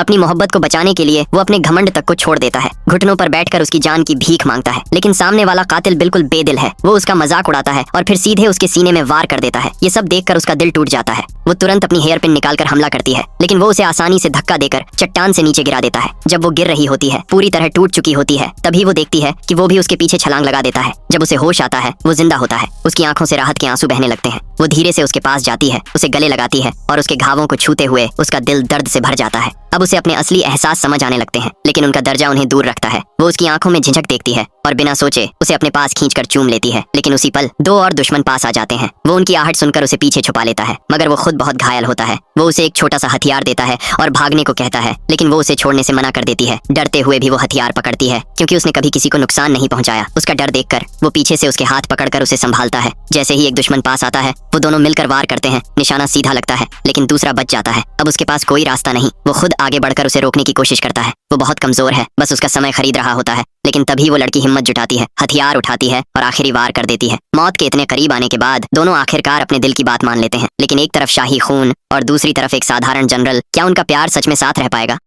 अपनी मोहब्बत को बचाने के लिए वो अपने घमंड तक को छोड़ देता है, घुटनों पर बैठकर उसकी जान की भीख मांगता है। लेकिन सामने वाला कातिल बिल्कुल बेदिल है, वो उसका मजाक उड़ाता है और फिर सीधे उसके सीने में वार कर देता है। ये सब देखकर उसका दिल टूट जाता है। वो तुरंत अपनी हेयर पिन निकालकर हमला करती है, लेकिन वो उसे आसानी से धक्का देकर चट्टान से नीचे गिरा देता है। जब वो गिर रही होती है, पूरी तरह टूट चुकी होती है, तभी वो देखती है कि वो भी उसके पीछे छलांग लगा देता है। जब उसे होश आता है, वो जिंदा होता है। उसकी आंखों से राहत के आंसू बहने लगते हैं। वो धीरे से उसके पास जाती है, उसे गले लगाती है और उसके घावों को छूते हुए उसका दिल दर्द से भर जाता है। अब उसे अपने असली एहसास समझ आने लगते हैं, लेकिन उनका दर्जा उन्हें दूर रखता है। वो उसकी आंखों में झिझक देखती है और बिना सोचे उसे अपने पास खींचकर चूम लेती है। लेकिन उसी पल दो और दुश्मन पास आ जाते हैं। वो उनकी आहट सुनकर उसे पीछे छुपा लेता है, मगर वो खुद बहुत घायल होता है। वो उसे एक छोटा सा हथियार देता है और भागने को कहता है, लेकिन वो उसे छोड़ने से मना कर देती है। डरते हुए भी वो हथियार पकड़ती है, क्योंकि उसने कभी किसी को नुकसान नहीं पहुंचाया। उसका डर देखकर वो पीछे से उसके हाथ पकड़कर उसे संभालता है। जैसे ही एक दुश्मन पास आता है, वो दोनों मिलकर वार करते हैं। निशाना सीधा लगता है, लेकिन दूसरा बच जाता है। अब उसके पास कोई रास्ता नहीं। वो खुद आगे बढ़कर उसे रोकने की कोशिश करता है। वो बहुत कमजोर है, बस उसका समय खरीद रहा होता है। लेकिन तभी वो लड़की हिम्मत जुटाती है, हथियार उठाती है और आखिरी वार कर देती है। मौत के इतने करीब आने के बाद दोनों आखिरकार अपने दिल की बात मान लेते हैं। लेकिन एक तरफ शाही खून और दूसरी तरफ एक साधारण जनरल। क्या उनका प्यार सच में साथ रह पाएगा?